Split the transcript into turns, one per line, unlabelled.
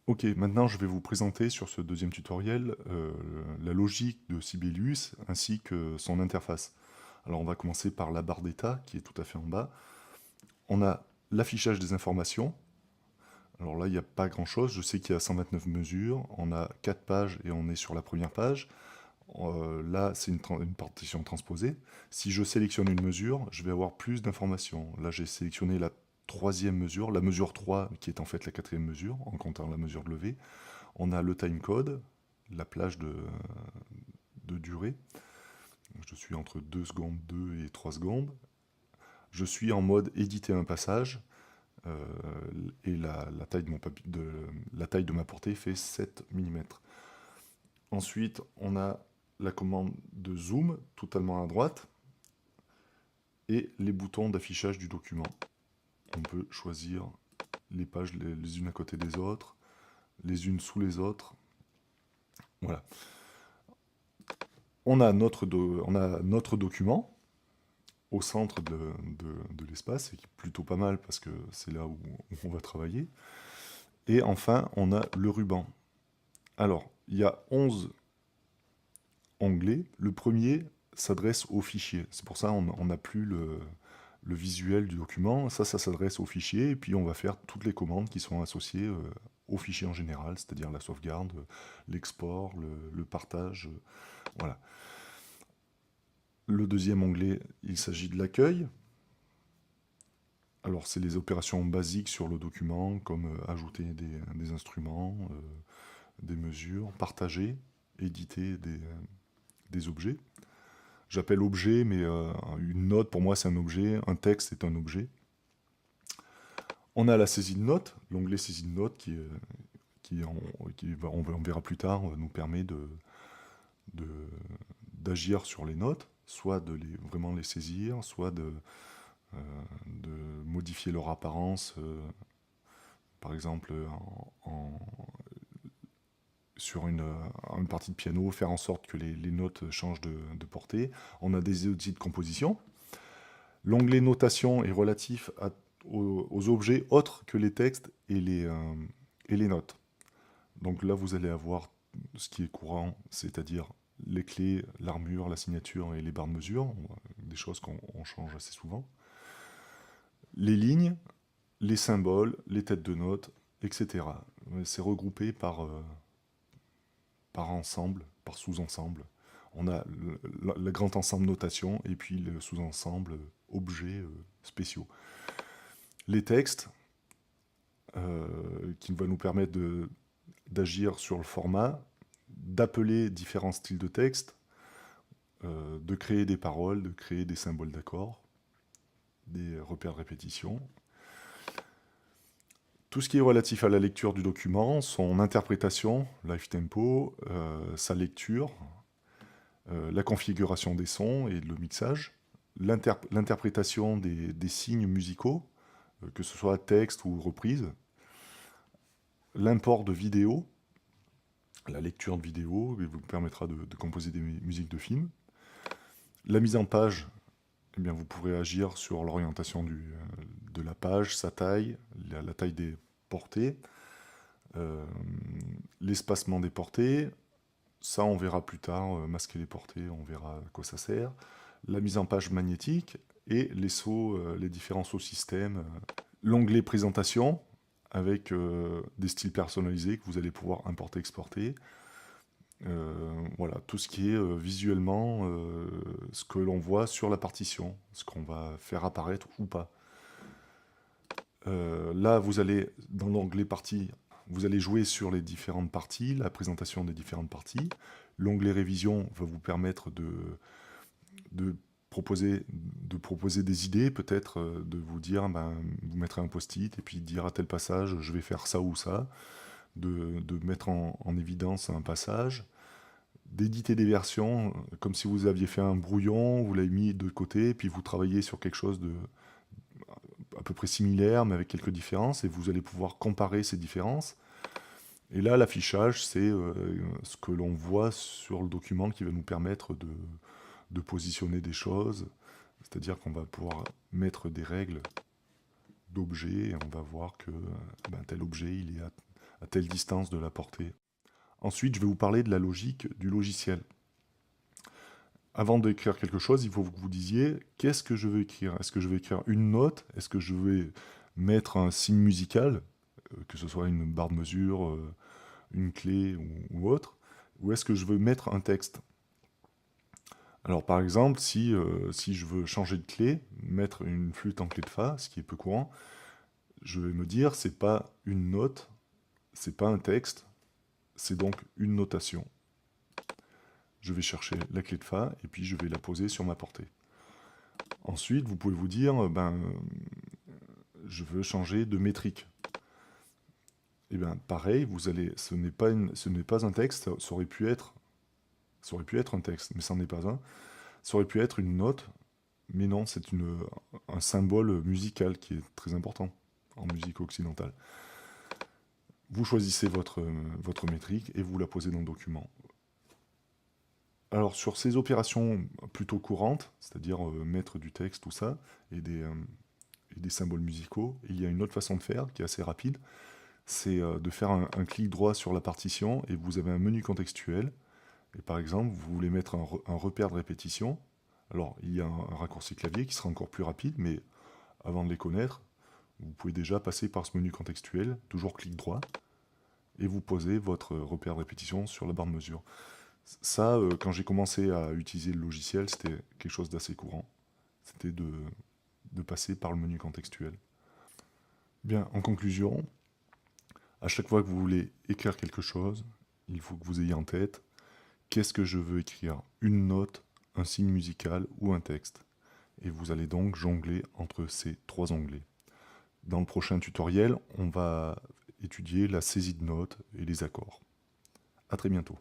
Ok, maintenant je vais vous présenter sur ce deuxième tutoriel la logique de Sibelius ainsi que son interface. Alors on va commencer par la barre d'état qui est tout à fait en bas. On a l'affichage des informations. Alors là il n'y a pas grand chose, je sais qu'il y a 129 mesures, on a 4 pages et on est sur la première page. Là c'est une partition transposée. Si je sélectionne une mesure, je vais avoir plus d'informations. Là j'ai sélectionné la troisième mesure, la mesure 3 qui est en fait la quatrième mesure en comptant la mesure de levée. On a le timecode, la plage de durée. Je suis entre 2 secondes 2 et 3 secondes. Je suis en mode éditer un passage. euh, et la taille la taille de ma portée fait 7 mm. Ensuite, on a la commande de zoom totalement à droite et les boutons d'affichage du document. On peut choisir les pages les unes à côté des autres, les unes sous les autres. Voilà. On a notre document au centre de l'espace, et qui est plutôt pas mal parce que c'est là où on va travailler. Et enfin, on a le ruban. Alors, il y a 11 onglets. Le premier s'adresse au fichier. C'est pour ça qu'on n'a plus le visuel du document. Ça s'adresse au fichier, et puis on va faire toutes les commandes qui sont associées au fichier en général, c'est-à-dire la sauvegarde, l'export, le partage, voilà. Le deuxième onglet, il s'agit de l'accueil. Alors, c'est les opérations basiques sur le document, comme ajouter des instruments, des mesures, partager, éditer des objets. J'appelle objet, mais une note, pour moi, c'est un objet, un texte est un objet. On a la saisie de notes, l'onglet saisie de notes on verra plus tard, nous permet d'agir sur les notes, soit de vraiment les saisir, soit euh, de modifier leur apparence, par exemple sur une partie de piano, faire en sorte que les notes changent de portée. On a des outils de composition. L'onglet notation est relatif aux objets autres que les textes et les notes. Donc là, vous allez avoir ce qui est courant, c'est-à-dire les clés, l'armure, la signature et les barres de mesure, des choses qu'on change assez souvent. Les lignes, les symboles, les têtes de notes, etc. C'est regroupé par ensemble, par sous-ensemble. On a le grand ensemble notation et puis le sous-ensemble objets spéciaux. Les textes, qui va nous permettre d'agir sur le format, d'appeler différents styles de texte, de créer des paroles, de créer des symboles d'accord, des repères de répétition. Tout ce qui est relatif à la lecture du document, son interprétation, live tempo, sa lecture, la configuration des sons et le mixage, l'interprétation des signes musicaux, que ce soit texte ou reprise, l'import de vidéos, la lecture de vidéos vous permettra de composer des musiques de films, la mise en page, eh bien, vous pourrez agir sur l'orientation de la page, sa taille, la taille des portées, l'espacement des portées, ça on verra plus tard, masquer les portées, on verra à quoi ça sert, la mise en page magnétique et les sauts, les différents sauts systèmes, l'onglet présentation avec des styles personnalisés que vous allez pouvoir importer, exporter. Voilà, tout ce qui est visuellement ce que l'on voit sur la partition, ce qu'on va faire apparaître ou pas. Là, vous allez, dans l'onglet partie, vous allez jouer sur les différentes parties, la présentation des différentes parties. L'onglet révision va vous permettre de proposer des idées, peut-être de vous dire, ben, vous mettrez un post-it et puis dire à tel passage, je vais faire ça ou ça, de mettre en évidence un passage, d'éditer des versions, comme si vous aviez fait un brouillon, vous l'avez mis de côté, puis vous travaillez sur quelque chose de à peu près similaire, mais avec quelques différences, et vous allez pouvoir comparer ces différences. Et là, l'affichage, c'est ce que l'on voit sur le document qui va nous permettre de positionner des choses, c'est-à-dire qu'on va pouvoir mettre des règles d'objets, et on va voir que ben, tel objet, il est à telle distance de la portée. Ensuite, je vais vous parler de la logique du logiciel. Avant d'écrire quelque chose, il faut que vous disiez qu'est-ce que je veux écrire. Est-ce que je vais écrire une note? Est-ce que je vais mettre un signe musical, que ce soit une barre de mesure, une clé ou autre? Ou est-ce que je veux mettre un texte? Alors par exemple, si je veux changer de clé, mettre une flûte en clé de fa, ce qui est peu courant, je vais me dire c'est pas une note, c'est pas un texte, c'est donc une notation. Je vais chercher la clé de fa et puis je vais la poser sur ma portée. Ensuite, vous pouvez vous dire, je veux changer de métrique. Et bien pareil, ce n'est pas un texte, ça aurait pu être un texte, mais ça n'en est pas un. Ça aurait pu être une note, mais non, c'est un symbole musical qui est très important en musique occidentale. Vous choisissez votre métrique et vous la posez dans le document. Alors sur ces opérations plutôt courantes, c'est-à-dire mettre du texte, tout ça, et des symboles musicaux, il y a une autre façon de faire qui est assez rapide, c'est de faire un clic droit sur la partition et vous avez un menu contextuel. Et par exemple, vous voulez mettre un repère de répétition. Alors, il y a un raccourci clavier qui sera encore plus rapide, mais avant de les connaître, vous pouvez déjà passer par ce menu contextuel, toujours clic droit, et vous posez votre repère de répétition sur la barre de mesure. Ça, quand j'ai commencé à utiliser le logiciel, c'était quelque chose d'assez courant. C'était de passer par le menu contextuel. Bien, en conclusion, à chaque fois que vous voulez écrire quelque chose, il faut que vous ayez en tête qu'est-ce que je veux écrire, une note, un signe musical ou un texte. Et vous allez donc jongler entre ces trois onglets. Dans le prochain tutoriel, on va étudier la saisie de notes et les accords. À très bientôt.